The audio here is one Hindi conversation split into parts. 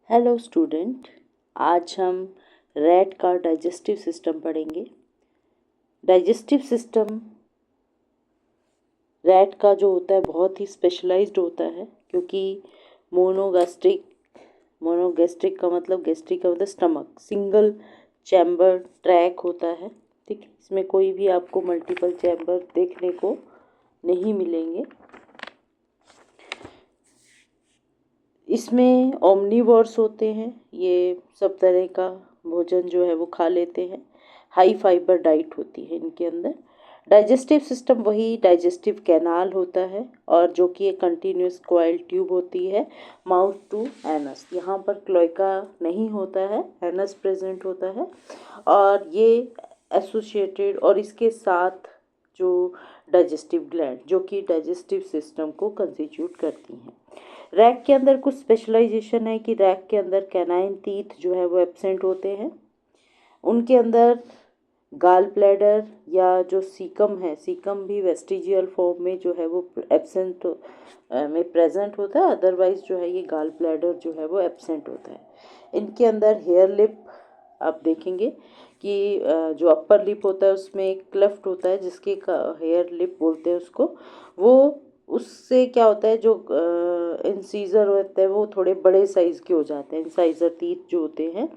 हेलो स्टूडेंट, आज हम रैट का डाइजेस्टिव सिस्टम पढ़ेंगे। डाइजेस्टिव सिस्टम रैट का जो होता है बहुत ही स्पेशलाइज्ड होता है, क्योंकि मोनोगैस्ट्रिक का मतलब स्टमक, सिंगल चैम्बर ट्रैक होता है। ठीक है, इसमें कोई भी आपको मल्टीपल चैम्बर देखने को नहीं मिलेंगे। इसमें ओमनीवोर्स होते हैं, ये सब तरह का भोजन जो है वो खा लेते हैं। हाई फाइबर डाइट होती है इनके अंदर। डाइजेस्टिव सिस्टम वही डाइजेस्टिव कैनाल होता है, और जो कि एक कंटिन्यूस कॉइल ट्यूब होती है माउथ टू एनस। यहाँ पर क्लोएका नहीं होता है, एनस प्रेजेंट होता है, और ये एसोसिएटेड और इसके साथ जो डाइजेस्टिव ग्लैंड जो कि डाइजेस्टिव सिस्टम को कंस्टिट्यूट करती हैं। रैक के अंदर कुछ स्पेशलाइजेशन है कि रैक के अंदर कैनाइन टीथ जो है वो एब्सेंट होते हैं। उनके अंदर गाल ब्लैडर या जो सीकम है, सीकम भी वेस्टिजियल फॉर्म में जो है वो एब्सेंट में प्रेजेंट होता है। अदरवाइज जो है ये गाल ब्लैडर जो है वो एब्सेंट होता है। इनके अंदर हेयर लिप आप देखेंगे कि जो अपर लिप होता है उसमें एक क्लेफ्ट होता है, जिसके हेयर लिप बोलते हैं उसको। वो उससे क्या होता है, जो इंसीजर होते हैं वो थोड़े बड़े साइज़ के हो जाते हैं, इंसाइजर टीथ जो होते हैं।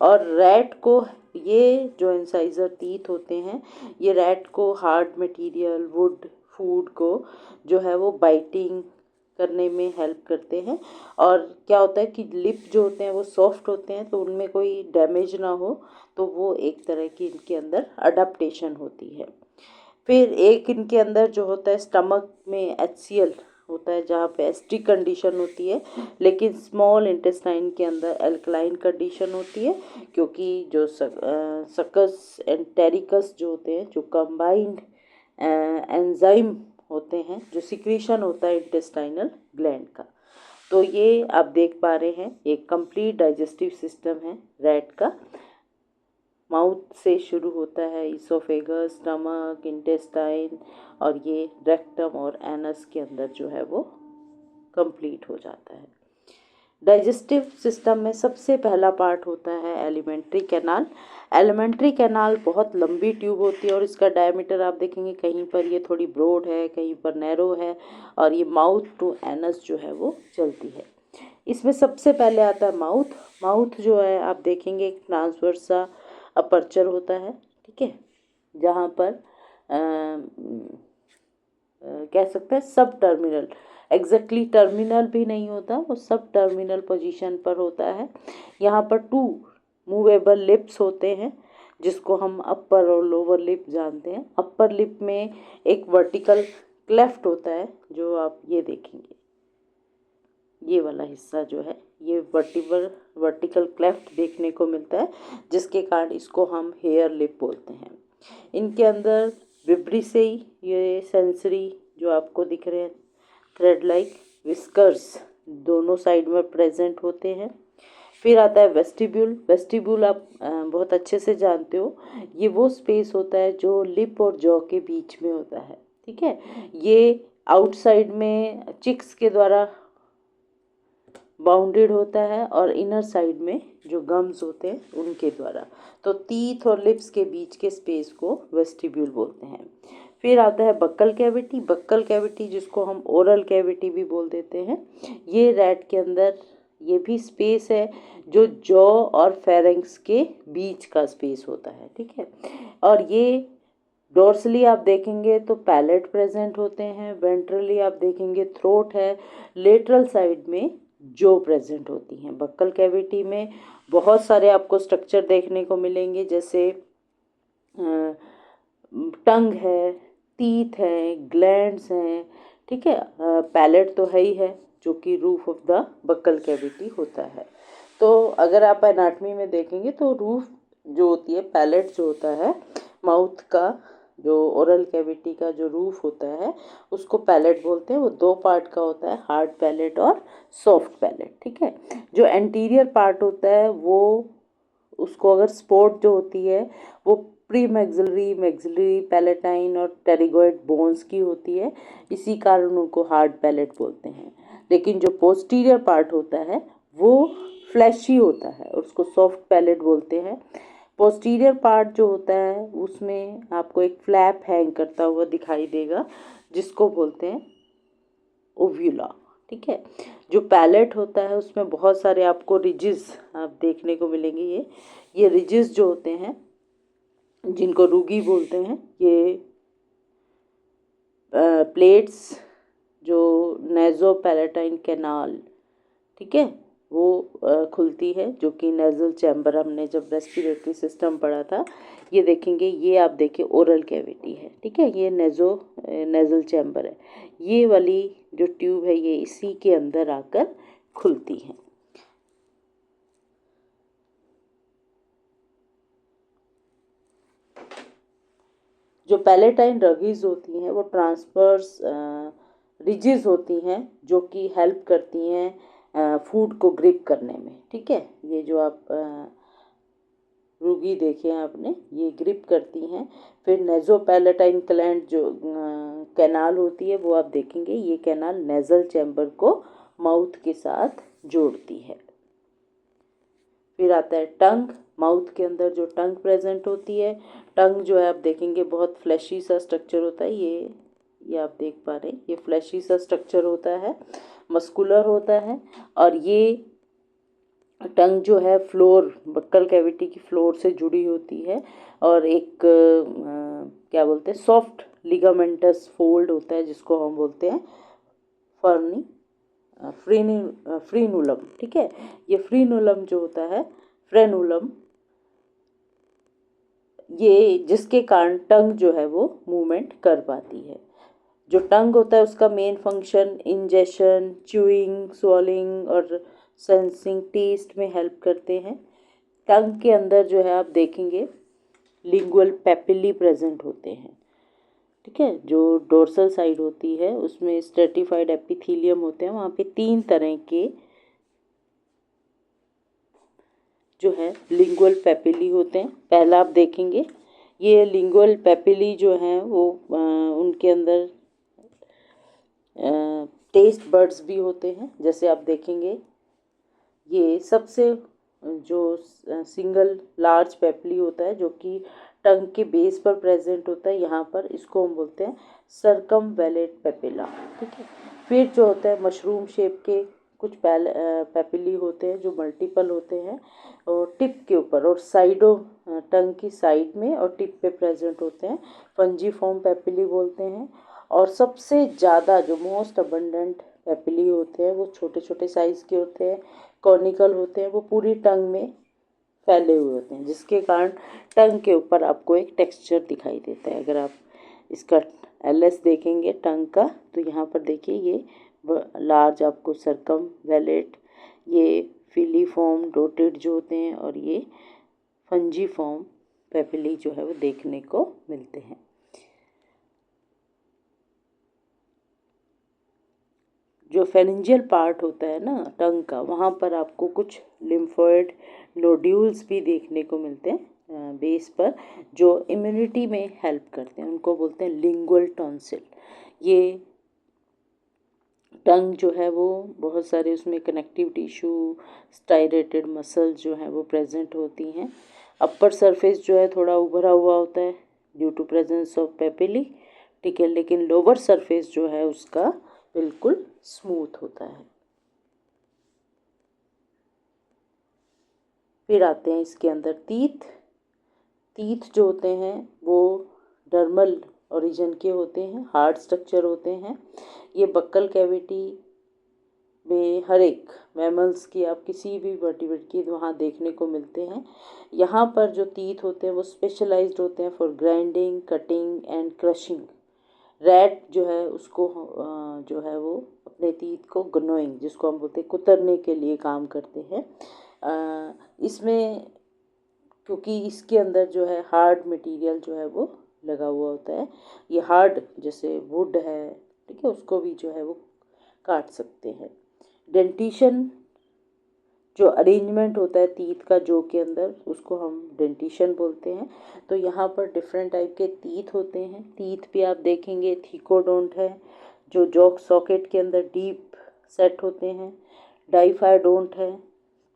और रैट को ये जो इंसाइजर टीथ होते हैं, ये रैट को हार्ड मटेरियल, वुड, फूड को जो है वो बाइटिंग करने में हेल्प करते हैं। और क्या होता है कि लिप जो होते हैं वो सॉफ्ट होते हैं, तो उनमें कोई डैमेज ना हो, तो वो एक तरह की इनके अंदर अडेप्टेशन होती है। फिर एक इनके अंदर जो होता है स्टमक में HCl होता है, जहाँ पे एसिडिक कंडीशन होती है, लेकिन स्मॉल इंटेस्टाइन के अंदर एल्कलाइन कंडीशन होती है, क्योंकि जो सकस एंड टेरिकस जो होते हैं, जो कंबाइंड एंजाइम होते हैं, जो सिक्रीशन होता है इंटेस्टाइनल ग्लैंड का। तो ये आप देख पा रहे हैं, एक कंप्लीट डाइजेस्टिव सिस्टम है रैट का। माउथ से शुरू होता है, इसोफेगस, स्टमक, इंटेस्टाइन, और ये रेक्टम और एनस के अंदर जो है वो कंप्लीट हो जाता है। डाइजेस्टिव सिस्टम में सबसे पहला पार्ट होता है एलिमेंट्री कैनाल। एलिमेंट्री कैनाल बहुत लंबी ट्यूब होती है, और इसका डायमीटर आप देखेंगे कहीं पर ये थोड़ी ब्रॉड है, कहीं पर नैरो है, और ये माउथ टू एनस जो है वो चलती है। इसमें सबसे पहले आता है माउथ। माउथ जो है आप देखेंगे एक ट्रांसवर्सा अपर्चर होता है, ठीक है, जहाँ पर कह सकते हैं सब टर्मिनल, एग्जैक्टली टर्मिनल भी नहीं होता, वो सब टर्मिनल पोजीशन पर होता है। यहाँ पर 2 मूवेबल लिप्स होते हैं, जिसको हम अपर और लोअर लिप जानते हैं। अपर लिप में एक वर्टिकल क्लेफ्ट होता है, जो आप ये देखेंगे, ये वाला हिस्सा जो है ये वर्टिकल क्लेफ्ट देखने को मिलता है, जिसके कारण इसको हम हेयर लिप बोलते हैं। इनके अंदर विब्रिसेई, ये सेंसरी जो आपको दिख रहे हैं थ्रेड लाइक विस्कर्स, दोनों साइड में प्रेजेंट होते हैं। फिर आता है वेस्टिब्यूल। वेस्टिब्यूल आप बहुत अच्छे से जानते हो, ये वो स्पेस होता है जो लिप और जॉ के बीच में होता है, ठीक है। ये आउटसाइड में चिक्स के द्वारा बाउंडेड होता है, और इनर साइड में जो गम्स होते हैं उनके द्वारा। तो टीथ और लिप्स के बीच के स्पेस को वेस्टिब्यूल बोलते हैं। फिर आता है बक्कल कैविटी। बक्कल कैविटी जिसको हम ओरल कैविटी भी बोल देते हैं, ये रैट के अंदर ये भी स्पेस है जो जॉ और फेरेंक्स के बीच का स्पेस होता है, ठीक है। और ये डोर्सली आप देखेंगे तो पैलेट प्रेजेंट होते हैं, वेंट्रली आप देखेंगे थ्रोट है, लेटरल साइड में जो प्रेजेंट होती हैं। बक्कल कैविटी में बहुत सारे आपको स्ट्रक्चर देखने को मिलेंगे, जैसे टंग है, टीथ है, ग्लैंड्स हैं, ठीक है। पैलेट तो है ही है, जो कि roof of the buccal cavity होता है। तो अगर आप एनाटमी में देखेंगे तो रूफ जो होती है, पैलेट जो होता है माउथ का, जो ओरल कैविटी का जो रूफ होता है उसको पैलेट बोलते हैं। वो 2 पार्ट का होता है, हार्ड पैलेट और सॉफ्ट पैलेट, ठीक है। जो एंटीरियर पार्ट होता है वो, उसको अगर स्पोर्ट जो होती है वो प्री मैक्सिलरी पैलेटाइन और टेरिगोइड बोन्स की होती है, इसी कारण उनको हार्ड पैलेट बोलते हैं। लेकिन जो पोस्टीरियर पार्ट होता है वो फ्लैशी होता है और उसको सॉफ्ट पैलेट बोलते हैं। पोस्टीरियर पार्ट जो होता है उसमें आपको एक फ्लैप हैंग करता हुआ दिखाई देगा जिसको बोलते हैं ओव्यूला। ठीक है, जो पैलेट होता है उसमें बहुत सारे आपको रिजिस आप देखने को मिलेंगे। ये रिजिस जो होते हैं जिनको रूगी बोलते हैं, ये प्लेट्स जो नेज़ो पैलेटाइन कैनाल, ठीक है, वो खुलती है, जो कि नेज़ल चैम्बर, हमने जब रेस्पिरेटरी सिस्टम पढ़ा था ये देखेंगे। ये आप देखिए ओरल कैविटी है, ठीक है, ये नेज़ल चैम्बर है। ये वाली जो ट्यूब है ये इसी के अंदर आकर खुलती है। जो पैलेटाइन रगीज होती हैं वो ट्रांसवर्स रिजिज होती हैं जो कि हेल्प करती हैं फूड को ग्रिप करने में। ठीक है, ये जो आप रूगी देखे आपने, ये ग्रिप करती हैं। फिर नेज़ोपैलेटाइन ग्लैंड जो कैनाल होती है वो आप देखेंगे, ये कैनाल नेज़ल चैम्बर को माउथ के साथ जोड़ती है। फिर आता है टंग। माउथ के अंदर जो टंग प्रेजेंट होती है, टंग जो है आप देखेंगे बहुत फ्लैशी सा स्ट्रक्चर होता है। ये आप देख पा रहे हैं, ये फ्लैशी सा स्ट्रक्चर होता है, मस्कुलर होता है। और ये टंग जो है फ्लोर, बक्कल कैविटी की फ्लोर से जुड़ी होती है। और एक क्या बोलते हैं, सॉफ्ट लिगामेंटस फोल्ड होता है जिसको हम बोलते हैं फर्नी फ्रीनुलम। ठीक है, ये फ्रीनुलम जो होता है, फ्रेनुलम, ये जिसके कारण टंग जो है वो मूवमेंट कर पाती है। जो टंग होता है उसका main function ingestion, chewing, swallowing और सेंसिंग, टेस्ट में हेल्प करते हैं। टंग के अंदर जो है आप देखेंगे लिंगुअल पेपिली प्रेजेंट होते हैं। ठीक है, जो डोर्सल साइड होती है उसमें स्ट्रेटिफाइड एपिथेलियम होते हैं। वहाँ पे 3 तरह के जो है लिंगुअल पेपिली होते हैं। पहला आप देखेंगे, ये लिंगुअल पेपिली जो हैं वो उनके अंदर टेस्ट बर्ड्स भी होते हैं। जैसे आप देखेंगे ये सबसे जो सिंगल लार्ज पेपिली होता है जो कि टंग के बेस पर प्रेजेंट होता है, यहाँ पर इसको हम बोलते हैं सर्कमवेलेट पेपिला। ठीक है, फिर जो होता है मशरूम शेप के कुछ पेपिली होते हैं जो मल्टीपल होते हैं और टिप के ऊपर और साइडों, टंग की साइड में और टिप पे प्रेजेंट होते हैं, फंजीफॉर्म पेपिली बोलते हैं। और सबसे ज़्यादा जो मोस्ट अबंडेंट पेपिली होते हैं वो छोटे छोटे साइज़ के होते हैं, कॉनिकल होते हैं, वो पूरी टंग में फैले हुए होते हैं, जिसके कारण टंग के ऊपर आपको एक टेक्सचर दिखाई देता है। अगर आप इसका एलएस देखेंगे टंग का, तो यहाँ पर देखिए ये लार्ज आपको सर्कम वैलेट, ये फिलीफॉर्म डोटेड जो होते हैं और ये फंजीफॉर्म पेपिली जो है वो देखने को मिलते हैं। जो फेरेंजियल पार्ट होता है ना टंग का, वहाँ पर आपको कुछ लिम्फोइड नोड्यूल्स भी देखने को मिलते हैं बेस पर, जो इम्यूनिटी में हेल्प करते हैं, उनको बोलते हैं लिंगुअल टॉन्सिल। ये टंग जो है वो बहुत सारे उसमें कनेक्टिव टिश्यू, स्टाइरेटेड मसल जो है वो प्रेजेंट होती हैं। अपर सरफेस जो है थोड़ा उभरा हुआ होता है due to presence of papillae. ठीक है, लेकिन लोअर सरफेस जो है उसका बिल्कुल स्मूथ होता है। फिर आते हैं इसके अंदर तीथ। तीथ जो होते हैं वो डर्मल ओरिजिन के होते हैं, हार्ड स्ट्रक्चर होते हैं। ये बक्कल कैविटी में हर एक मैमल्स की, आप किसी भी वर्टिब्रेट की वहाँ देखने को मिलते हैं। यहाँ पर जो तीथ होते हैं वो स्पेशलाइज्ड होते हैं for grinding, cutting and crushing. Rat जो है उसको जो है वो अपने तीत को ग्नोइंग, जिसको हम बोलते हैं कुतरने के लिए काम करते हैं। इसमें क्योंकि इसके अंदर जो है हार्ड मटेरियल जो है वो लगा हुआ होता है, ये हार्ड जैसे वुड है, ठीक है, उसको भी जो है वो काट सकते हैं। डेंटिशन जो अरेंजमेंट होता है टीथ का जो के अंदर, उसको हम डेंटिशन बोलते हैं। तो यहाँ पर डिफरेंट टाइप के टीथ होते हैं। टीथ भी आप देखेंगे थीकोडोंट है जो सॉकेट के अंदर डीप सेट होते हैं, डाइफाइडोंट है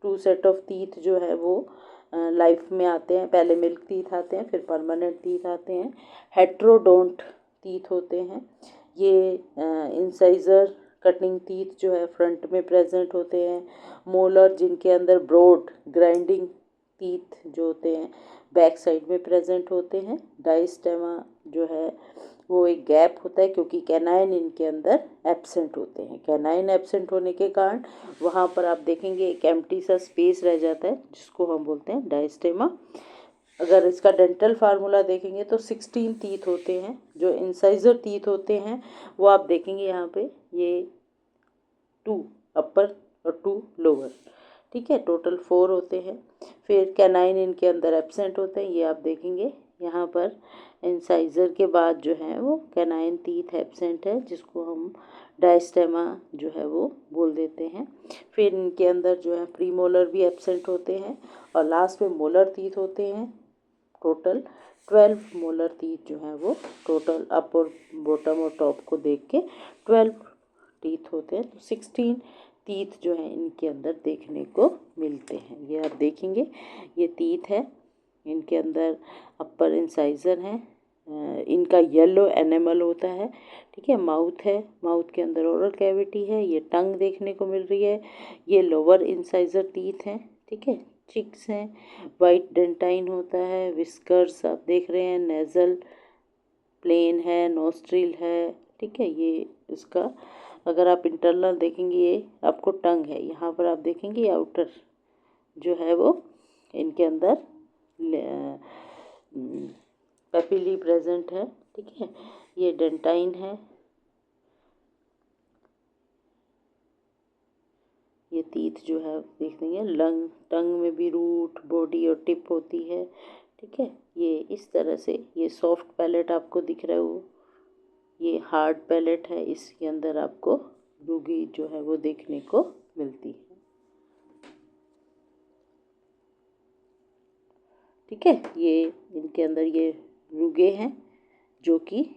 टू सेट ऑफ टीथ जो है वो लाइफ में आते हैं। पहले मिल्क टीथ आते हैं, फिर परमानेंट टीथ आते हैं। हेट्रोडोंट टीथ होते हैं। ये इंसाइजर कटिंग टीथ जो है फ्रंट में प्रेजेंट होते हैं। मोलर जिनके अंदर ब्रॉड ग्राइंडिंग टीथ जो होते हैं बैक साइड में प्रेजेंट होते हैं। डायस्टेमा जो है वो एक गैप होता है क्योंकि कैनाइन इनके अंदर एब्सेंट होते हैं। कैनाइन एब्सेंट होने के कारण वहाँ पर आप देखेंगे एक एम्प्टी सा स्पेस रह जाता है जिसको हम बोलते हैं डायस्टेमा। अगर इसका डेंटल फार्मूला देखेंगे तो 16 टीथ होते हैं। जो इंसाइजर टीथ होते हैं वो आप देखेंगे यहाँ पे ये 2 अपर और 2 लोअर, ठीक है, टोटल 4 होते हैं। फिर कैनाइन इनके अंदर एब्सेंट होते हैं, ये आप देखेंगे यहाँ पर इंसाइजर के बाद जो है वो कैनाइन टीथ एब्सेंट है जिसको हम डायस्टेमा जो है वो बोल देते हैं। फिर इनके अंदर जो है प्रीमोलर भी एब्सेंट होते हैं और लास्ट में मोलर टीथ होते हैं। टोटल 12 मोलर टीथ जो है वो टोटल अप और बॉटम और टॉप को देख के 12 टीथ होते हैं। तो 16 टीथ जो है इनके अंदर देखने को मिलते हैं। ये आप देखेंगे ये टीथ है, इनके अंदर अपर इंसाइजर हैं, इनका येलो एनिमल होता है, ठीक है। माउथ है, माउथ के अंदर ओरल कैविटी है, ये टंग देखने को मिल रही है। ये लोअर इंसाइजर टीथ हैं, ठीक है। चिक्स हैं, वाइट डेंटाइन होता है, विस्कर्स आप देख रहे हैं, नेजल प्लेन है, नोस्ट्रिल है, ठीक है। ये इसका अगर आप इंटरनल देखेंगे ये आपको टंग है। यहाँ पर आप देखेंगे आउटर जो है वो इनके अंदर पेपिली प्रेजेंट है, ठीक है। ये डेंटाइन है, ये टीथ जो है देख देंगे। लंग टंग में भी रूट बॉडी और टिप होती है, ठीक है। ये इस तरह से ये सॉफ्ट पैलेट आपको दिख रहा है, वो ये हार्ड पैलेट है, इसके अंदर आपको रुगी जो है वो देखने को मिलती है, ठीक है। ये इनके अंदर ये रुगे हैं जो कि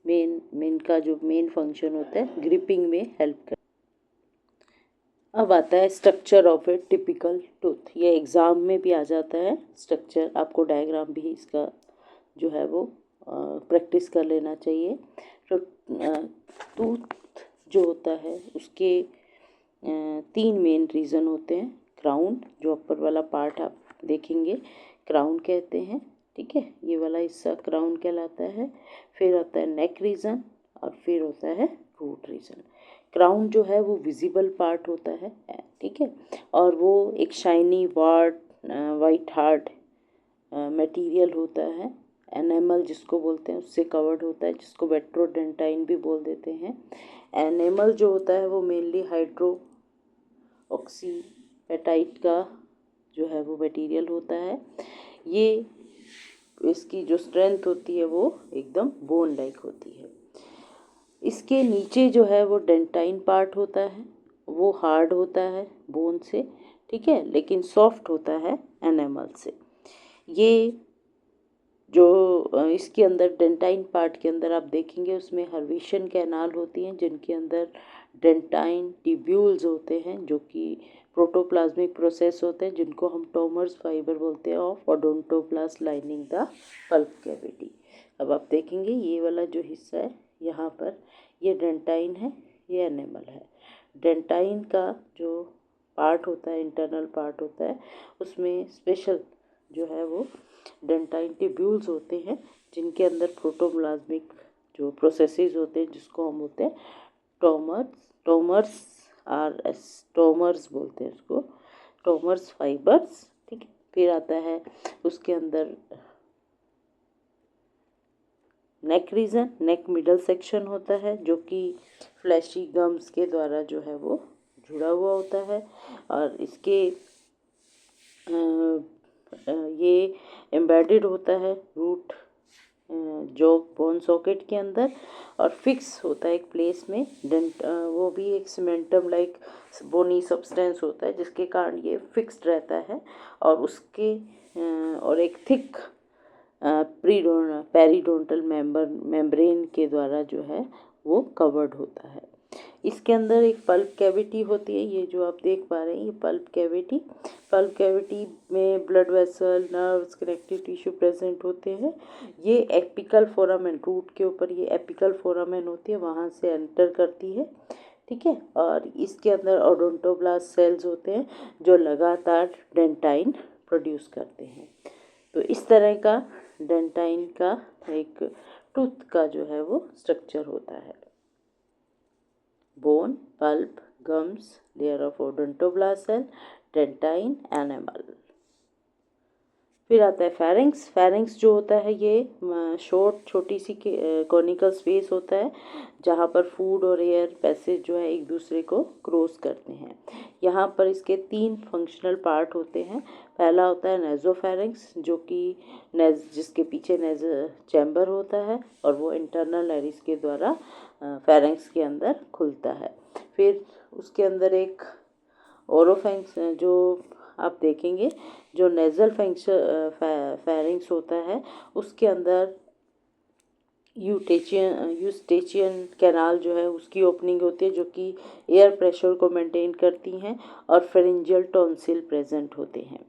मेन का जो मेन फंक्शन होता है ग्रिपिंग में हेल्प कर। अब आता है structure of A typical tooth. ये एग्ज़ाम में भी आ जाता है स्ट्रक्चर, आपको डायग्राम भी इसका जो है वो प्रैक्टिस कर लेना चाहिए। तो टूथ जो होता है उसके 3 मेन रीज़न होते हैं। क्राउन जो अपर वाला पार्ट आप देखेंगे क्राउन कहते हैं, ठीक है, ये वाला हिस्सा क्राउन कहलाता है। फिर आता है नेक रीजन और फिर होता है रूट रीजन। क्राउन जो है वो विजिबल पार्ट होता है, ठीक है, और वो एक शाइनी वाइट हार्ड मटेरियल होता है। एनेमल जिसको बोलते हैं उससे कवर्ड होता है, जिसको वेट्रोडेंटाइन भी बोल देते हैं। एनेमल जो होता है वो मेनली हाइड्रो ऑक्सीपेटाइट का जो है वो मटेरियल होता है। ये इसकी जो स्ट्रेंथ होती है वो एकदम बोन लाइक होती है। इसके नीचे जो है वो डेंटाइन पार्ट होता है, वो हार्ड होता है बोन से, ठीक है, लेकिन सॉफ्ट होता है एनेमल से। ये जो इसके अंदर डेंटाइन पार्ट के अंदर आप देखेंगे उसमें हर्विशन कैनाल होती हैं जिनके अंदर डेंटाइन टिब्यूल्स होते हैं जो कि प्रोटोप्लाज्मिक प्रोसेस होते हैं जिनको हम टोमर्स फाइबर बोलते हैं of odontoblast lining the pulp cavity. अब आप देखेंगे ये वाला जो हिस्सा है यहाँ पर ये डेंटाइन है, ये एनिमल है। डेंटाइन का जो पार्ट होता है इंटरनल पार्ट होता है उसमें स्पेशल जो है वो डेंटाइन टिब्यूल्स होते हैं जिनके अंदर प्रोटोप्लाज्मिक जो प्रोसेसेस होते हैं जिसको हम बोलते हैं टोमर्स बोलते हैं उसको, टोमर्स फाइबर्स, ठीक है। फिर आता है उसके अंदर नेक रीजन, नेक मिडल सेक्शन होता है जो कि फ्लैशी गम्स के द्वारा जो है वो जुड़ा हुआ होता है और इसके ये एम्बेडेड होता है रूट जो बोन सॉकेट के अंदर और फिक्स होता है एक प्लेस में। वो भी एक सीमेंटम लाइक बोनी सब्सटेंस होता है जिसके कारण ये फिक्स्ड रहता है और उसके और एक थिक पेरिडोंटल मेम्ब्रेन के द्वारा जो है वो कवर्ड होता है। इसके अंदर एक पल्प कैविटी होती है, ये जो आप देख पा रहे हैं ये पल्प कैविटी में blood vessel, nerves, connective tissue present होते हैं। ये एपिकल फोरामेन, रूट के ऊपर ये एपिकल फोरामेन होती है, वहाँ से एंटर करती है, ठीक है। और इसके अंदर ओडोंटोब्लास्ट सेल्स होते हैं जो लगातार डेंटाइन प्रोड्यूस करते हैं। तो इस तरह का डेंटाइन का एक टूथ का जो है वो स्ट्रक्चर होता है। Bone, pulp, gums, layer of odontoblast cell, dentine, enamel. फिर आता है फेरिंग्स। फेरिंग्स जो होता है ये छोटी सी कॉनिकल स्पेस होता है जहाँ पर फूड और एयर पैसेज जो है एक दूसरे को क्रॉस करते हैं। यहाँ पर इसके 3 फंक्शनल पार्ट होते हैं। पहला होता है नेजोफेरिंग्स जो कि जिसके पीछे नेज चैम्बर होता है और वो इंटरनल एरिस के द्वारा फेरिंग्स के अंदर खुलता है। फिर उसके अंदर एक ओरोफेरिंग्स जो आप देखेंगे, जो नेजल फेरिंग्स होता है उसके अंदर यूस्टेचियन कैनाल जो है उसकी ओपनिंग होती है जो कि एयर प्रेशर को मेंटेन करती हैं, और फेरिंजियल टॉन्सिल प्रेजेंट होते हैं।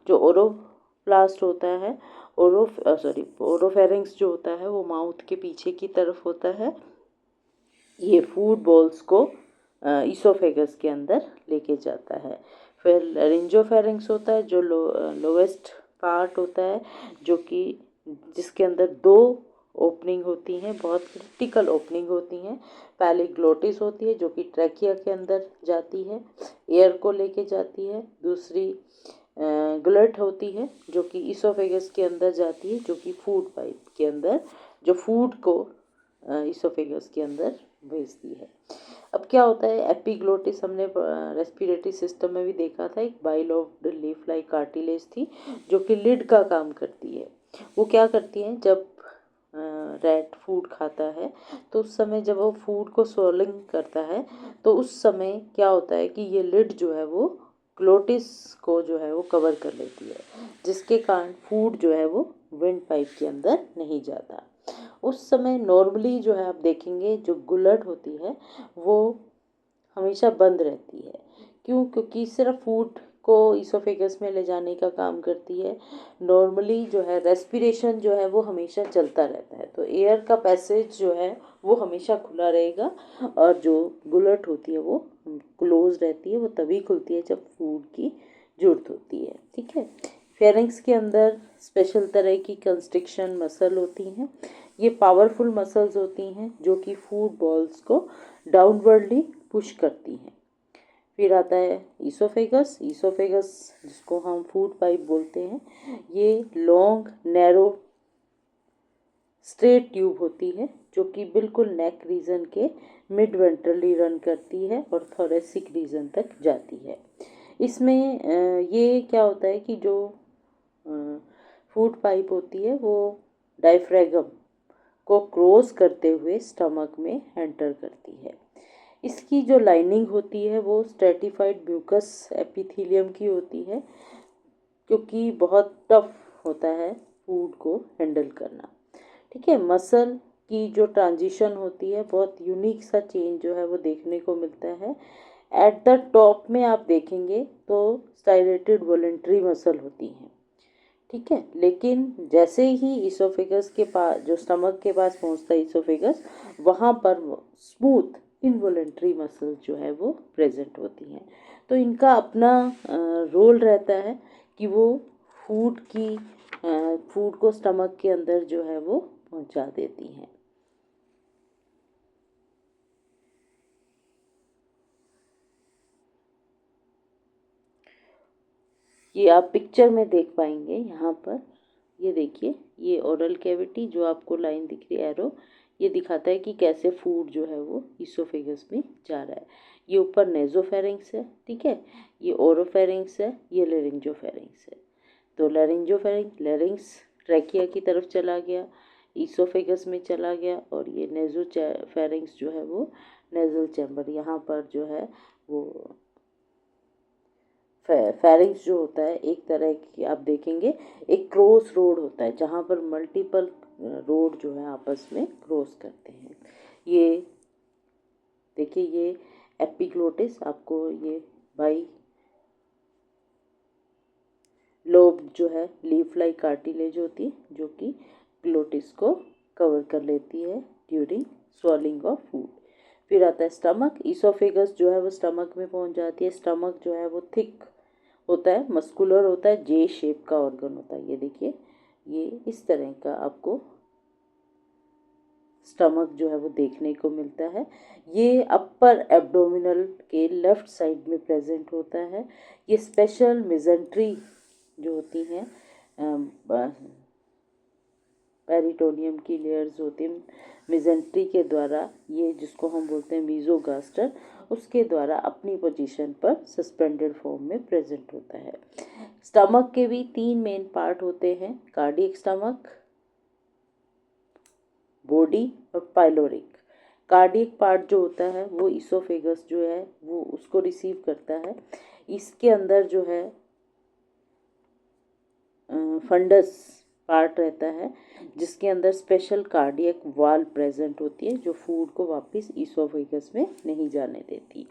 जो ओरोप्लास्ट होता है, ओरोफेरिंग्स जो होता है वो माउथ के पीछे की तरफ होता है। ये फूड बॉल्स को इसोफेगस के अंदर लेके जाता है। फिर लैरिंजोफेरिंग्स होता है जो लोवेस्ट पार्ट होता है, जो कि जिसके अंदर 2 ओपनिंग होती हैं, बहुत क्रिटिकल ओपनिंग होती हैं। पहली ग्लोटिस होती है जो कि ट्रैकिया के अंदर जाती है, एयर को लेके जाती है। दूसरी ग्लट होती है जो कि इसोफेगस के अंदर जाती है, जो कि फूड पाइप के अंदर जो फूड को इसोफेगस के अंदर भेजती है। अब क्या होता है, एपिग्लोटिस हमने रेस्पिरेटरी सिस्टम में भी देखा था, एक बाइलोब्ड लीफ लाइक कार्टिलेज थी जो कि लिड का काम करती है। वो क्या करती है, जब रैट फूड खाता है तो उस समय जब वो फूड को स्वॉलिंग करता है तो उस समय क्या होता है कि ये लिड जो है वो ग्लोटिस को जो है वो कवर कर लेती है, जिसके कारण फूड जो है वो विंड पाइप के अंदर नहीं जाता। उस समय नॉर्मली जो है आप देखेंगे जो गुलट होती है वो हमेशा बंद रहती है। क्यों? क्योंकि सिर्फ फूड को इसोफेगस में ले जाने का काम करती है। नॉर्मली जो है रेस्पिरेशन जो है वो हमेशा चलता रहता है, तो एयर का पैसेज जो है वो हमेशा खुला रहेगा, और जो गुलट होती है वो क्लोज रहती है। वो तभी खुलती है जब फूड की जरूरत होती है, ठीक है। फेरिंग्स के अंदर स्पेशल तरह की कंस्ट्रिक्शन मसल होती हैं। ये पावरफुल मसल्स होती हैं जो कि फूड बॉल्स को डाउनवर्डली पुश करती हैं। फिर आता है ईसोफेगस। ईसोफेगस जिसको हम फूड पाइप बोलते हैं, ये लॉन्ग नैरो स्ट्रेट ट्यूब होती है जो कि बिल्कुल नेक रीजन के मिड वेंट्रली रन करती है और थोरेसिक रीजन तक जाती है। इसमें ये क्या होता है कि जो फूड पाइप होती है वो डायफ्रागम को क्रॉस करते हुए स्टमक में एंटर करती है। इसकी जो लाइनिंग होती है वो स्ट्रेटिफाइड म्यूकस एपिथेलियम की होती है, क्योंकि बहुत टफ होता है फूड को हैंडल करना, ठीक है। मसल की जो ट्रांजिशन होती है बहुत यूनिक सा चेंज जो है वो देखने को मिलता है। एट द टॉप में आप देखेंगे तो स्टाइलेटेड वॉलेंट्री मसल होती हैं, ठीक है। लेकिन जैसे ही इसोफेगस के पास, जो स्टमक के पास पहुंचता है इसोफेगस, वहाँ पर स्मूथ इनवॉलेंट्री मसल्स जो है वो प्रेजेंट होती हैं। तो इनका अपना रोल रहता है कि वो फूड को स्टमक के अंदर जो है वो पहुंचा देती हैं। ये आप पिक्चर में देख पाएंगे यहाँ पर, ये देखिए, ये ओरल कैविटी जो आपको लाइन दिख रही है एरो, ये दिखाता है कि कैसे फूड जो है वो इसोफेगस में जा रहा है। ये ऊपर नेजोफेरिंग्स है, ठीक है, ये ओरोफेरिंग्स है, ये लेरिंजोफेरिंग्स है। तो लेरिंग्स ट्रैकिया की तरफ चला गया, इसोफेगस में चला गया, और ये नेजोफेरिंग्स जो है वो नेजल चैम्बर, यहाँ पर जो है वो फेरिंग्स जो होता है एक तरह की आप देखेंगे एक क्रॉस रोड होता है जहाँ पर मल्टीपल रोड जो है आपस में क्रॉस करते हैं। ये देखिए ये एपिग्लोटिस, आपको ये बाई लोब जो है लीफ लाइक कार्टिलेज होती है जो कि ग्लोटिस को कवर कर लेती है ड्यूरिंग स्वॉलिंग ऑफ फूड। फिर आता है स्टमक। ईसोफेगस जो है वो स्टमक में पहुंच जाती है। स्टमक जो है वो थिक होता है, मस्कुलर होता है, जे शेप का ऑर्गन होता है। ये देखिए ये इस तरह का आपको स्टमक जो है वो देखने को मिलता है। ये अपर एब्डोमिनल के लेफ्ट साइड में प्रेजेंट होता है। ये स्पेशल मिजेंट्री जो होती हैं पेरिटोनियम की लेयर्स होती हैं, मिजेंट्री के द्वारा ये जिसको हम बोलते हैं मीजोगास्टर, उसके द्वारा अपनी पोजीशन पर सस्पेंडेड फॉर्म में प्रेजेंट होता है। स्टमक के भी 3 मेन पार्ट होते हैं, कार्डियक स्टमक, बॉडी और पाइलोरिक। कार्डियक पार्ट जो होता है वो ईसोफेगस जो है वो उसको रिसीव करता है। इसके अंदर जो है फंडस पार्ट रहता है जिसके अंदर स्पेशल कार्डियक वाल प्रेजेंट होती है जो फूड को वापस ईसोफेगस में नहीं जाने देती।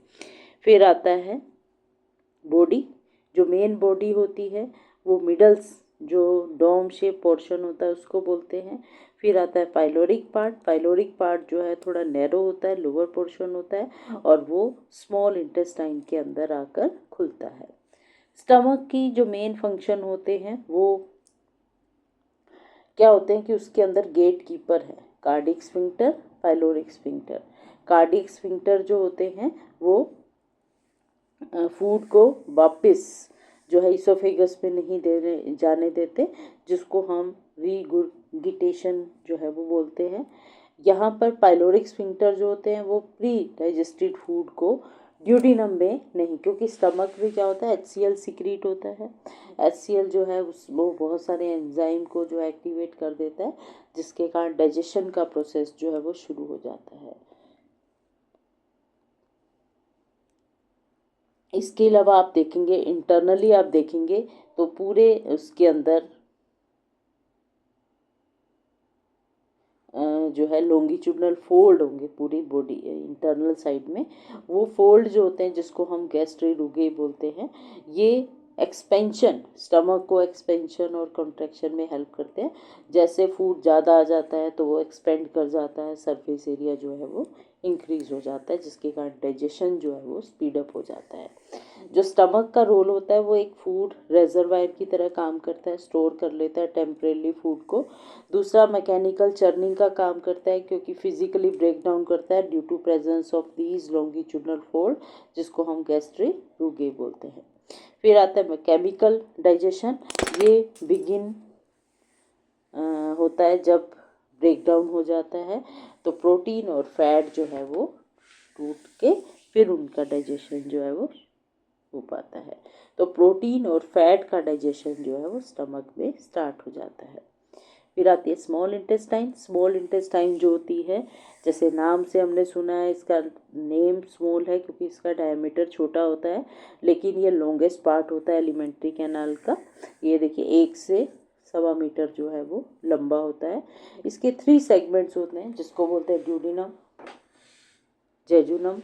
फिर आता है बॉडी। जो मेन बॉडी होती है वो मिडल्स जो डोम शेप पोर्शन होता है उसको बोलते हैं। फिर आता है पाइलोरिक पार्ट। पाइलोरिक पार्ट जो है थोड़ा नैरो होता है, लोअर पोर्शन होता है और वो स्मॉल इंटेस्टाइन के अंदर आकर खुलता है। स्टमक की जो मेन फंक्शन होते हैं वो क्या होते हैं कि उसके अंदर गेट कीपर है, cardiac sphincter, pyloric sphincter. Cardiac sphincter जो होते हैं वो फूड को वापस जो है इसोफेगस में नहीं जाने देते, जिसको हम रीगुर्गिटेशन जो है वो बोलते हैं। यहाँ पर पाइलोरिक स्फिंक्टर जो होते हैं वो प्री डाइजेस्टेड फूड को ड्यूटीनम में नहीं, क्योंकि स्टमक में क्या होता है HCl सिक्रीट होता है। HCl जो है वो बहुत सारे एंजाइम को जो एक्टिवेट कर देता है जिसके कारण डाइजेशन का प्रोसेस जो है वो शुरू हो जाता है। इसके अलावा आप देखेंगे इंटरनली, आप देखेंगे तो पूरे उसके अंदर जो है लॉन्गिट्यूडनल फोल्ड होंगे पूरी बॉडी इंटरनल साइड में। वो फोल्ड जो होते हैं जिसको हम गैस्ट्रोरूगे बोलते हैं, ये एक्सपेंशन, स्टमक को एक्सपेंशन और कॉन्ट्रैक्शन में हेल्प करते हैं। जैसे फूड ज़्यादा आ जाता है तो वो एक्सपेंड कर जाता है, सरफेस एरिया जो है वो इंक्रीज हो जाता है जिसके कारण डाइजेशन जो है वो स्पीड अप हो जाता है। जो स्टमक का रोल होता है वो एक फूड रेजरवायर की तरह काम करता है, स्टोर कर लेता है टेम्परेली फूड को। दूसरा मैकेनिकल चर्निंग का काम करता है क्योंकि फिजिकली ब्रेक डाउन करता है due to presence of these longitudinal fold जिसको हम गैस्ट्रोरूगे बोलते हैं। फिर आता है केमिकल डाइजेशन। ये बिगिन होता है जब ब्रेक डाउन हो जाता है तो प्रोटीन और फैट जो है वो टूट के फिर उनका डाइजेशन जो है वो हो पाता है। तो प्रोटीन और फैट का डाइजेशन जो है वो स्टमक में स्टार्ट हो जाता है। फिर आती है स्मॉल इंटेस्टाइन। स्मॉल इंटेस्टाइन जो होती है, जैसे नाम से हमने सुना है, इसका नेम स्मॉल है क्योंकि इसका डायमीटर छोटा होता है, लेकिन ये लॉन्गेस्ट पार्ट होता है एलिमेंट्री कैनाल का। ये देखिए 1 से 1.25 मीटर जो है वो लंबा होता है। इसके 3 सेगमेंट्स होते हैं जिसको बोलते हैं ड्यूडिनम, जेजुनम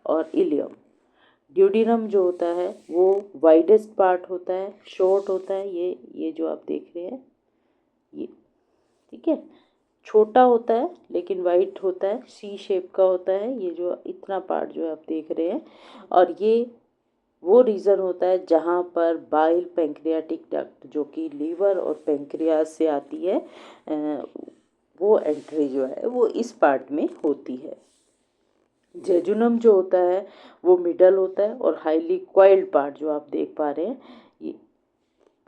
और इलियम। ड्यूडिनम जो होता है वो वाइडेस्ट पार्ट होता है, शॉर्ट होता है। ये जो आप देख रहे हैं ये, ठीक है, छोटा होता है लेकिन वाइट होता है, सी शेप का होता है। ये जो इतना पार्ट जो आप देख रहे हैं, और ये वो रीज़न होता है जहाँ पर बाइल पैंक्रियाटिक डक्ट जो कि लीवर और पैंक्रियास से आती है, वो एंट्री जो है वो इस पार्ट में होती है। जेजुनम जो होता है वो मिडल होता है और हाईली क्वाइल्ड पार्ट जो आप देख पा रहे हैं, ये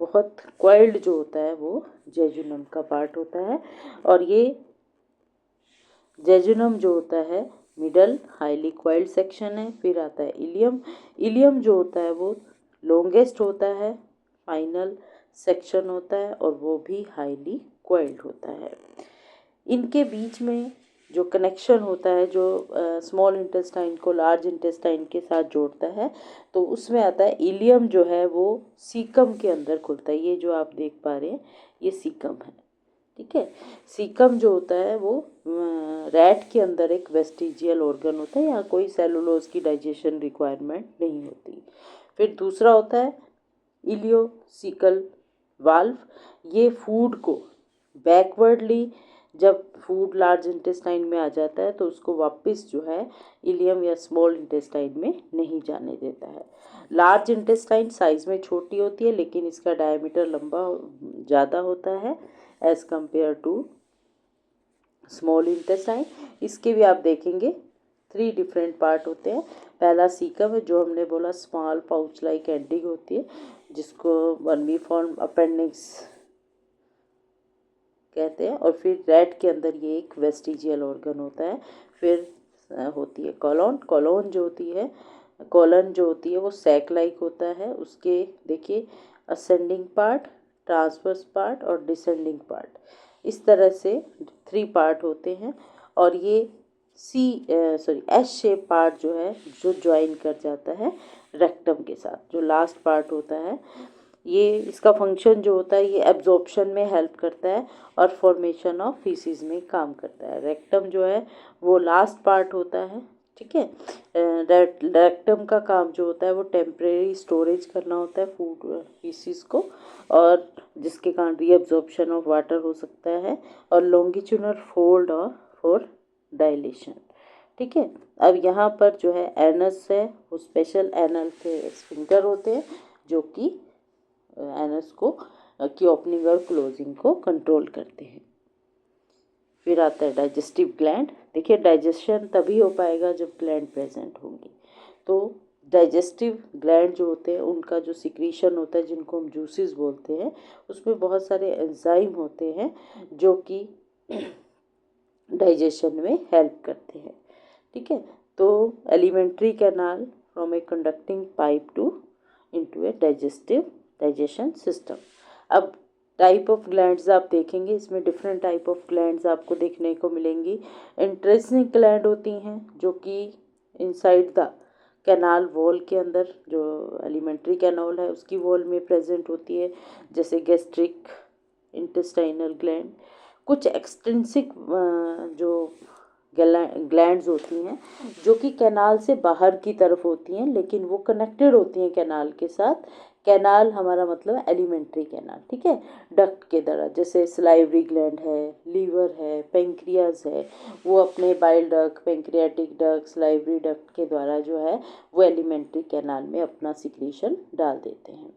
बहुत क्वाइल्ड जो होता है वो जेजुनम का पार्ट होता है। और ये जेजुनम जो होता है मिडल हाईली क्वाइल्ड सेक्शन है। फिर आता है इलियम। इलियम जो होता है वो लॉन्गेस्ट होता है, फाइनल सेक्शन होता है और वो भी हाईली क्वाइल्ड होता है। इनके बीच में जो कनेक्शन होता है जो स्मॉल इंटेस्टाइन को लार्ज इंटेस्टाइन के साथ जोड़ता है, तो उसमें आता है इलियम जो है वो सीकम के अंदर खुलता है। ये जो आप देख पा रहे हैं ये सीकम है, ठीक है। सीकम जो होता है वो रैट के अंदर एक वेस्टिजियल ऑर्गन होता है, यहाँ कोई सेलुलोज की डाइजेशन रिक्वायरमेंट नहीं होती। फिर दूसरा होता है इलियोसिकल वाल्व। ये फूड को बैकवर्डली, जब फूड लार्ज इंटेस्टाइन में आ जाता है तो उसको वापस जो है इलियम या स्मॉल इंटेस्टाइन में नहीं जाने देता है। लार्ज इंटेस्टाइन साइज़ में छोटी होती है लेकिन इसका डायमीटर लंबा ज़्यादा होता है as compare to small intestine. इसके भी आप देखेंगे 3 डिफरेंट पार्ट होते हैं। पहला सीकम है जो हमने बोला स्मॉल पाउच लाइक एंडिंग होती है, जिसको वर्मीफॉर्म अपेंडिक्स कहते हैं। और फिर रैट के अंदर ये एक वेस्टिजियल ऑर्गन होता है। फिर होती है कॉलोन। कॉलोन जो होती है, कॉलन जो होती है वो सैक लाइक होता है। उसके देखिए असेंडिंग पार्ट, ट्रांसवर्स पार्ट और डिसेंडिंग पार्ट, इस तरह से 3 पार्ट होते हैं। और ये एस शेप पार्ट जो है जो ज्वाइन कर जाता है रेक्टम के साथ, जो लास्ट पार्ट होता है। ये इसका फंक्शन जो होता है ये एब्जॉर्प्शन में हेल्प करता है और फॉर्मेशन ऑफ फीसिस में काम करता है। रेक्टम जो है वो लास्ट पार्ट होता है, ठीक है। रेक्टम का काम जो होता है वो टेम्परेरी स्टोरेज करना होता है फूड फीसिस को, और जिसके कारण रीअब्जॉर्प्शन ऑफ वाटर हो सकता है, और लॉन्गिट्यूडनल फोल्ड और फॉर डायलेशन, ठीक है। अब यहाँ पर जो है एनस है वो स्पेशल एनल के स्फिंक्टर होते हैं जो कि एनस को की ओपनिंग और क्लोजिंग को कंट्रोल करते हैं। फिर आता है डाइजेस्टिव ग्लैंड। देखिए डाइजेशन तभी हो पाएगा जब ग्लैंड प्रेजेंट होंगी। तो डाइजेस्टिव ग्लैंड जो होते हैं उनका जो सिक्रीशन होता है जिनको हम जूसेस बोलते हैं, उसमें बहुत सारे एंजाइम होते हैं जो कि डाइजेशन में हेल्प करते हैं, ठीक है। तो alimentary canal from a conducting pipe to into a digestion system. अब टाइप ऑफ ग्लैंड्स आप देखेंगे, इसमें डिफरेंट टाइप ऑफ ग्लैंड्स आपको देखने को मिलेंगी। इंट्रेसिंग ग्लैंड होती हैं जो कि इनसाइड द कैनाल वॉल के अंदर, जो एलिमेंट्री कैनाल है उसकी वॉल में प्रेजेंट होती है, जैसे गैस्ट्रिक इंटेस्टाइनल ग्लैंड। कुछ एक्सट्रिंसिक जो ग्लैंड्स होती हैं जो कि कैनाल से बाहर की तरफ होती हैं लेकिन वो कनेक्टेड होती हैं कैनाल के साथ। कैनाल हमारा मतलब एलिमेंट्री कैनाल, ठीक है, डक्ट के तरह, जैसे सलाइवरी ग्लैंड है, लीवर है, पेंक्रियाज है, वो अपने bile duct, pancreatic duct, salivary duct के द्वारा जो है वो एलिमेंट्री कैनाल में अपना सिक्रीशन डाल देते हैं।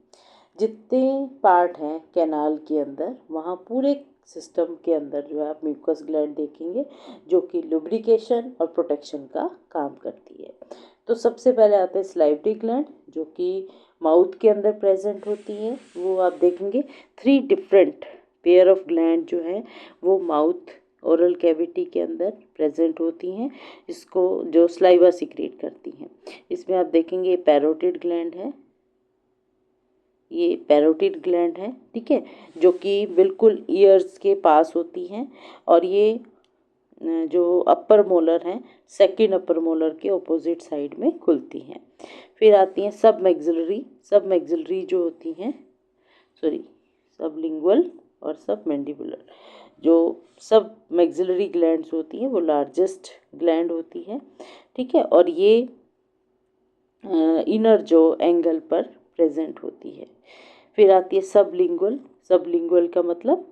जितने पार्ट हैं कैनाल के अंदर, वहाँ पूरे सिस्टम के अंदर जो है आप म्यूकस ग्लैंड देखेंगे जो कि लुब्रिकेशन और प्रोटेक्शन का काम करती है। तो सबसे पहले आते हैं सलाइवरी ग्लैंड जो कि माउथ के अंदर प्रेजेंट होती हैं। वो आप देखेंगे 3 डिफरेंट पेयर ऑफ ग्लैंड जो है वो माउथ ओरल कैविटी के अंदर प्रेजेंट होती हैं, इसको जो स्लाइवा सिक्रेट करती हैं। इसमें आप देखेंगे पैरोटिड ग्लैंड है, ये पैरोटिड ग्लैंड है, ठीक है, जो कि बिल्कुल ईयर्स के पास होती हैं। और ये जो अपर मोलर हैं सेकंड अपर मोलर के ऑपोजिट साइड में खुलती हैं। फिर आती हैं सब मैक्सिलरी जो होती हैं, सबलिंगुअल और सब मैंडिबुलर। जो सब मैक्सिलरी ग्लैंड्स होती हैं वो लार्जेस्ट ग्लैंड होती है, ठीक है, और ये इनर जो एंगल पर प्रेजेंट होती है। फिर आती है सबलिंगुअल का मतलब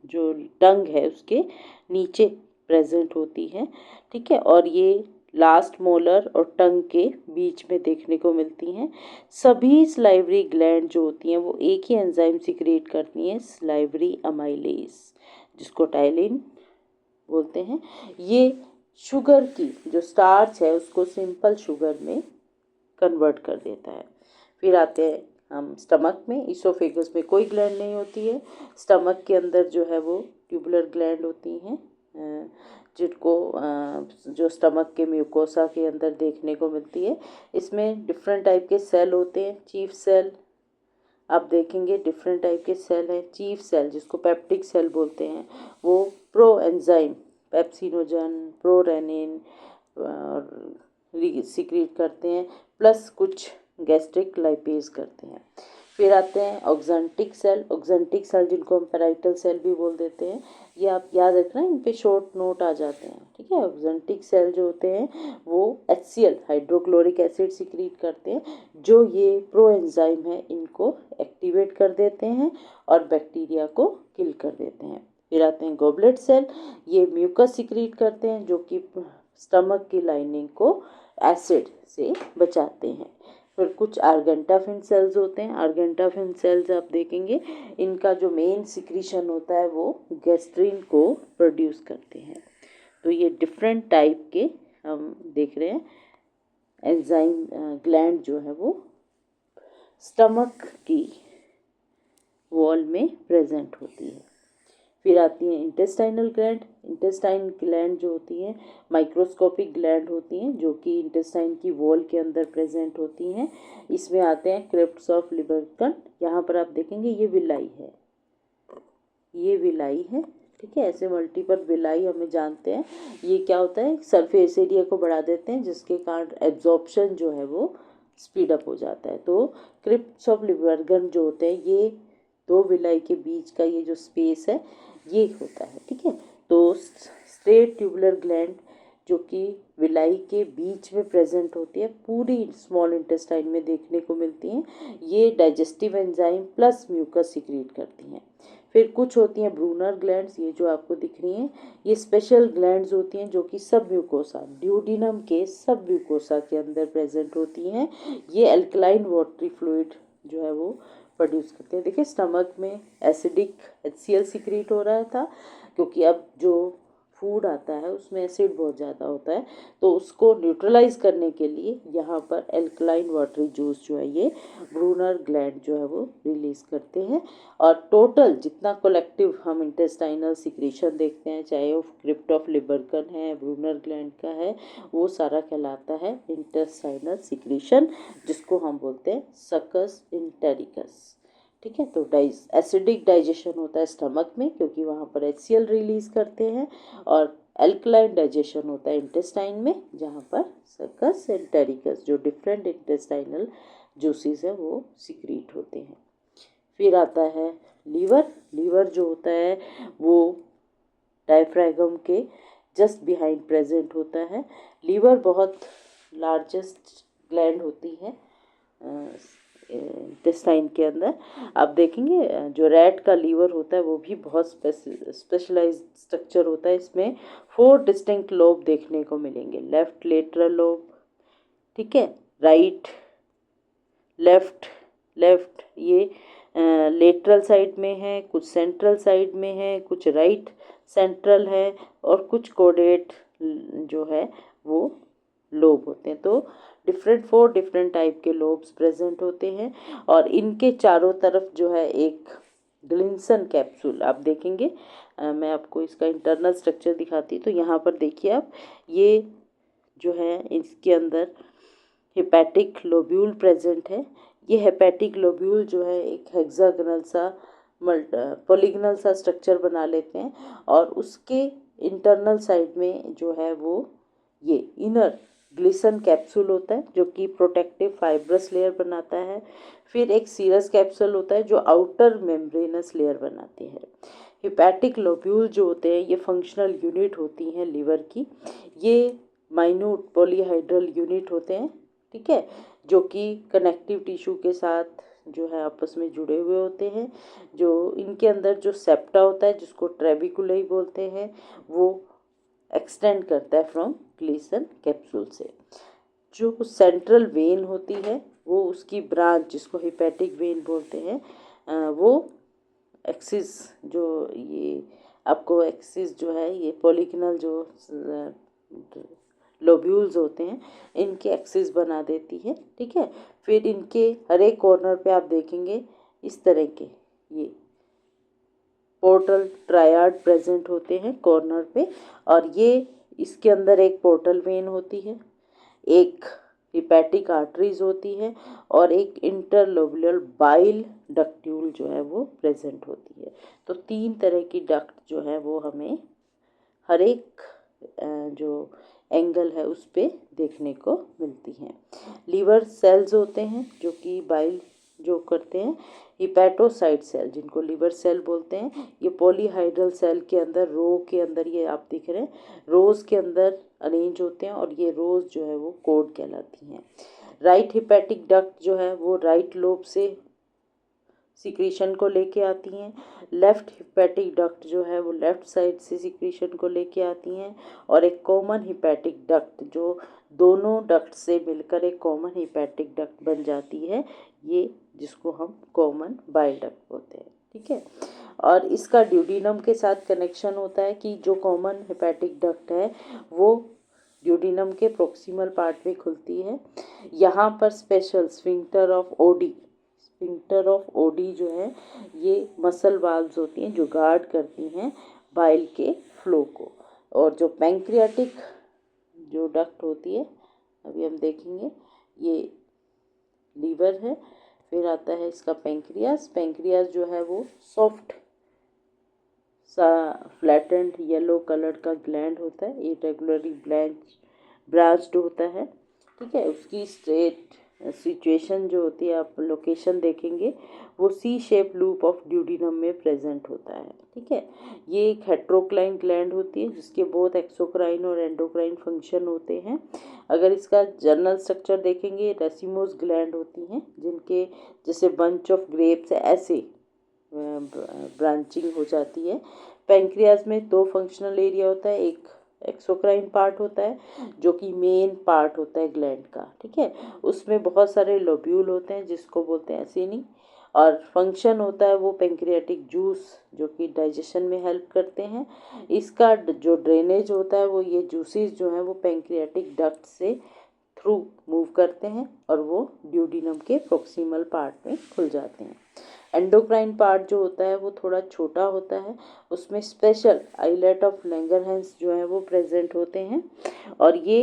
जो टंग है उसके नीचे प्रेजेंट होती है, ठीक है, और ये लास्ट मोलर और टंग के बीच में देखने को मिलती हैं। सभी सलाइवरी ग्लैंड जो होती हैं वो एक ही एंजाइम सिक्रेट करती हैं, सलाइवरी अमाइलेज, जिसको टाइलिन बोलते हैं। ये शुगर की जो स्टार्च है उसको सिंपल शुगर में कन्वर्ट कर देता है। फिर आते हैं हम स्टमक में। इसोफेगस में कोई ग्लैंड नहीं होती है। स्टमक के अंदर जो है वो ट्यूबुलर ग्लैंड होती हैं जिनको जो स्टमक के म्यूकोसा के अंदर देखने को मिलती है। इसमें डिफरेंट टाइप के सेल होते हैं। चीफ सेल आप देखेंगे डिफरेंट टाइप के सेल हैं। चीफ सेल जिसको पेप्टिक सेल बोलते हैं वो pro enzyme pepsinogen, prorennin secrete करते हैं, प्लस कुछ गैस्ट्रिक लाइपेज करते हैं। फिर आते हैं ऑक्जेंटिक सेल। ऑक्जेंटिक सेल जिनको हम पैराइटल सेल भी बोल देते हैं, ये आप याद रखना, इन पे शॉर्ट नोट आ जाते हैं, ठीक है। ऑक्जेंटिक सेल जो होते हैं वो HCl हाइड्रोक्लोरिक एसिड सिक्रीट करते हैं, जो ये प्रो एंजाइम है इनको एक्टिवेट कर देते हैं और बैक्टीरिया को किल कर देते हैं। फिर आते हैं गॉबलेट सेल, ये म्यूकस सिक्रीट करते हैं जो कि स्टमक की लाइनिंग को एसिड से बचाते हैं। फिर कुछ आर्गेंटाफिन सेल्स होते हैं। आर्गेंटाफिन सेल्स आप देखेंगे इनका जो मेन सिक्रीशन होता है वो गैस्ट्रिन को प्रोड्यूस करते हैं। तो ये डिफरेंट टाइप के हम देख रहे हैं एंजाइम ग्लैंड जो है वो स्टमक की वॉल में प्रेजेंट होती है। फिर आती है इंटेस्टाइनल ग्लैंड। इंटेस्टाइन ग्लैंड जो होती है माइक्रोस्कोपिक ग्लैंड होती हैं जो कि इंटेस्टाइन की वॉल के अंदर प्रेजेंट होती हैं। इसमें आते हैं क्रिप्ट्स ऑफ लिबर्कन। यहाँ पर आप देखेंगे ये विलाई है, ये विलाई है, ठीक है। ऐसे मल्टीपल विलाई हमें जानते हैं। ये क्या होता है, सरफेस एरिया को बढ़ा देते हैं जिसके कारण एब्जॉर्प्शन जो है वो स्पीड अप हो जाता है। तो क्रिप्ट्स ऑफ लिबर्कन जो होते हैं ये दो विलाई के बीच का ये जो स्पेस है ये होता है, ठीक है। तो स्ट्रेट ट्यूबुलर ग्लैंड जो कि विलाई के बीच में प्रेजेंट होती है, पूरी स्मॉल इंटेस्टाइन में देखने को मिलती हैं। ये digestive enzyme plus mucus secrete करती हैं। फिर कुछ होती हैं ब्रूनर ग्लैंड्स, ये जो आपको दिख रही हैं ये स्पेशल ग्लैंड्स होती हैं जो कि सब म्यूकोसा ड्यूडिनम के सब म्यूकोसा के अंदर प्रेजेंट होती हैं। ये अल्कलाइन वाटरी फ्लूइड जो है वो प्रोड्यूस करते हैं। देखिए स्टमक में एसिडिक HCl सिक्रीट हो रहा था क्योंकि अब जो फूड आता है उसमें एसिड बहुत ज़्यादा होता है, तो उसको न्यूट्रलाइज करने के लिए यहाँ पर एल्कलाइन वाटरी जूस जो है ये ब्रूनर ग्लैंड जो है वो रिलीज करते हैं। और टोटल जितना कलेक्टिव हम इंटेस्टाइनल सिक्रीशन देखते हैं, चाहे वो क्रिप्ट ऑफ लिबर्कन है, ब्रूनर ग्लैंड का है, वो सारा कहलाता है इंटेस्टाइनल सिक्रीशन, जिसको हम बोलते हैं सकस इंटेरिकस, ठीक है। तो एसिडिक डाइजेशन होता है स्टमक में क्योंकि वहाँ पर HCl रिलीज करते हैं, और एल्कलाइन डाइजेशन होता है इंटेस्टाइन में जहाँ पर सकस एंटेरिकस जो डिफरेंट इंटेस्टाइनल जूसेस है वो सिक्रीट होते हैं। फिर आता है लीवर। लीवर जो होता है वो डायफ्रागम के जस्ट बिहाइंड प्रेजेंट होता है। लीवर बहुत लार्जेस्ट ग्लैंड होती है इंटेस्टाइन के अंदर। आप देखेंगे जो रैट का लीवर होता है वो भी बहुत स्पेशलाइज्ड स्ट्रक्चर होता है। इसमें 4 डिस्टिंक्ट लोब देखने को मिलेंगे, लेफ्ट लेटरल लोब, ठीक है, राइट लेफ्ट लेफ्ट ये लेटरल साइड में है, कुछ सेंट्रल साइड में है, कुछ राइट सेंट्रल है, और कुछ कोडेट जो है वो लोब होते हैं। तो 4 डिफरेंट टाइप के लोब्स प्रेजेंट होते हैं, और इनके चारों तरफ जो है एक ग्लिंसन कैप्सूल आप देखेंगे। मैं आपको इसका इंटरनल स्ट्रक्चर दिखाती हूँ। तो यहाँ पर देखिए आप, ये जो है इसके अंदर हेपेटिक लोब्यूल प्रेजेंट है। ये हेपेटिक लोब्यूल जो है एक हेक्सागोनल सा पॉलीगनल सा स्ट्रक्चर बना लेते हैं, और उसके इंटरनल साइड में जो है वो ये इनर ग्लिसन कैप्सूल होता है जो कि प्रोटेक्टिव फाइब्रस लेयर बनाता है। फिर एक सीरस कैप्सूल होता है जो आउटर मेम्ब्रेनस लेयर बनाते हैं। हेपेटिक लोब्यूल जो होते हैं ये फंक्शनल यूनिट होती हैं लिवर की। ये माइन्यूट पॉलीहाइड्रल यूनिट होते हैं, ठीक है, जो कि कनेक्टिव टिश्यू के साथ जो है आपस में जुड़े हुए होते हैं। जो इनके अंदर जो सेप्टा होता है जिसको ट्रेबिकुलाई बोलते हैं, वो एक्सटेंड करता है फ्रॉम ग्लिसन कैप्सूल से। जो सेंट्रल वेन होती है वो उसकी ब्रांच जिसको हेपेटिक वेन बोलते हैं, वो एक्सिस जो ये आपको एक्सिस जो है ये पॉलीगनल जो लोब्यूल्स होते हैं इनके एक्सिस बना देती है, ठीक है। फिर इनके हर एक कॉर्नर पे आप देखेंगे इस तरह के ये पोर्टल ट्रायड प्रेजेंट होते हैं कॉर्नर पे, और ये इसके अंदर एक पोर्टल वेन होती है, एक हिपैटिक आर्टरीज होती है, और एक इंटरलोबुलर बाइल डक्ट्यूल जो है वो प्रेजेंट होती है। तो 3 तरह की डक्ट जो है वो हमें हर एक जो एंगल है उस पे देखने को मिलती हैं। लीवर सेल्स होते हैं जो कि बाइल जो करते हैं हिपैटोसाइट सेल, जिनको लिवर सेल बोलते हैं, ये पॉलीहाइड्रल सेल के अंदर रो के अंदर, ये आप देख रहे हैं रोज के अंदर अरेंज होते हैं और ये रोज जो है वो कोड कहलाती हैं। राइट हिपैटिक डक्ट जो है वो राइट लोब से सिक्रीशन को लेके आती हैं। लेफ्ट हिपैटिक डक्ट जो है वो लेफ्ट साइड से सिक्रीशन को लेके आती हैं। और एक कॉमन हिपैटिक डक्ट जो दोनों डक्ट से मिलकर एक कॉमन हिपैटिक डक्ट बन जाती है, ये जिसको हम कॉमन बाइल डक्ट बोलते हैं। ठीक है, और इसका ड्यूडिनम के साथ कनेक्शन होता है कि जो कॉमन हिपैटिक डक्ट है वो ड्यूडिनम के प्रोक्सिमल पार्ट में खुलती है। यहाँ पर special sphincter of OD, sphincter of OD जो है ये मसल वाल्व्स होती हैं जो गार्ड करती हैं बाइल के फ्लो को। और जो पैंक्रियाटिक जो डक्ट होती है, अभी हम देखेंगे, ये लीवर है, फिर आता है इसका पैंक्रियास। पैंक्रियास जो है वो सॉफ्ट सा फ्लैटेंड येलो कलर का ग्लैंड होता है, इरेगुलरली ब्रांच्ड होता है। ठीक है, उसकी स्ट्रेट सिचुएशन जो होती है, आप लोकेशन देखेंगे, वो सी शेप लूप ऑफ ड्यूडिनम में प्रेजेंट होता है। ठीक है, ये एक हेट्रोक्लाइन ग्लैंड होती है जिसके बहुत एक्सोक्राइन और एंडोक्राइन फंक्शन होते हैं। अगर इसका जनरल स्ट्रक्चर देखेंगे, रेसिमोस ग्लैंड होती हैं जिनके जैसे बंच ऑफ ग्रेप्स ऐसे ब्रांचिंग हो जाती है। पैंक्रियाज में दो फंक्शनल एरिया होता है, एक एक्सोक्राइन पार्ट होता है जो कि मेन पार्ट होता है ग्लैंड का। ठीक है, उसमें बहुत सारे लोब्यूल होते हैं जिसको बोलते हैं एसिनी, और फंक्शन होता है वो पैंक्रियाटिक जूस जो कि डाइजेशन में हेल्प करते हैं। इसका जो ड्रेनेज होता है वो ये जूसेस जो हैं वो पैंक्रियाटिक डक्ट से थ्रू मूव करते हैं और वो ड्यूडिनम के प्रोक्सिमल पार्ट में खुल जाते हैं। एंडोक्राइन पार्ट जो होता है वो थोड़ा छोटा होता है, उसमें स्पेशल आइलेट ऑफ लैंगरहैंस जो है वो प्रेजेंट होते हैं और ये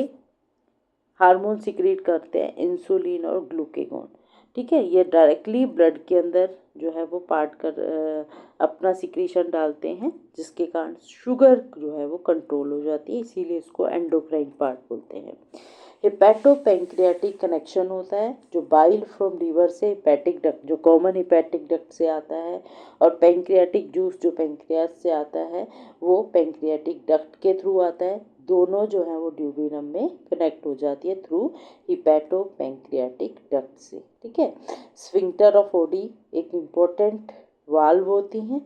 हार्मोन सिक्रीट करते हैं, इंसुलिन और ग्लूकेगॉन। ठीक है, ये डायरेक्टली ब्लड के अंदर जो है वो पार्ट कर अपना सिक्रीशन डालते हैं, जिसके कारण शुगर जो है वो कंट्रोल हो जाती है, इसीलिए इसको एंडोक्राइन पार्ट बोलते हैं। हिपैटो पैंक्रियाटिक कनेक्शन होता है जो बाइल फ्रॉम लीवर से हिपैटिक डक्ट जो कॉमन हिपैटिक डक्ट से आता है, और पैंक्रियाटिक जूस जो पैंक्रियास से आता है वो पैंक्रियाटिक डक्ट के थ्रू आता है। दोनों जो है वो ड्यूडिनम में कनेक्ट हो जाती है थ्रू हिपैटो पैंक्रियाटिक डक्ट से। ठीक है, स्फिंक्टर ऑफ ओडी एक इम्पोर्टेंट वाल्व होती हैं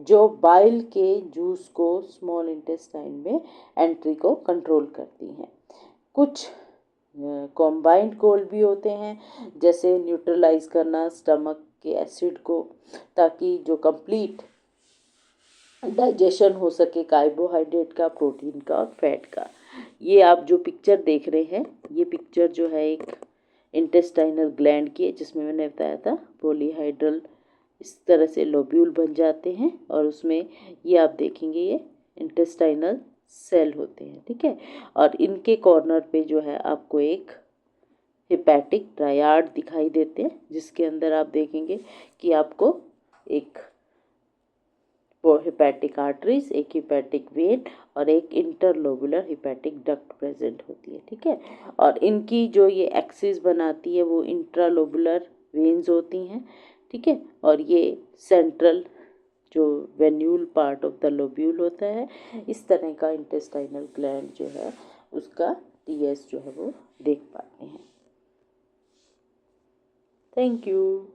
जो बाइल के जूस को स्मॉल इंटेस्टाइन में एंट्री को कंट्रोल करती हैं। कुछ कॉम्बाइंड गोल भी होते हैं, जैसे न्यूट्रलाइज करना स्टमक के एसिड को, ताकि जो कंप्लीट डाइजेशन हो सके कार्बोहाइड्रेट का, प्रोटीन का और फैट का। ये आप जो पिक्चर देख रहे हैं, ये पिक्चर जो है एक इंटेस्टाइनल ग्लैंड की है, जिसमें मैंने बताया था पॉलीहाइड्रल इस तरह से लोब्यूल बन जाते हैं और उसमें ये आप देखेंगे ये इंटेस्टाइनल सेल होते हैं। ठीक है, और इनके कॉर्नर पे जो है आपको एक हिपैटिक ट्रायड दिखाई देते हैं, जिसके अंदर आप देखेंगे कि आपको एक हिपैटिक आर्टरीज, एक हिपैटिक वेन और एक इंटरलोबुलर हिपैटिक डक्ट प्रेजेंट होती है। ठीक है, और इनकी जो ये एक्सिस बनाती है वो इंट्रालोबुलर वेन्स होती हैं। ठीक है, और ये सेंट्रल जो venule part of the lobule होता है। इस तरह का इंटेस्टाइनल ग्लैंड जो है उसका टीएस जो है वो देख पाते हैं। Thank you.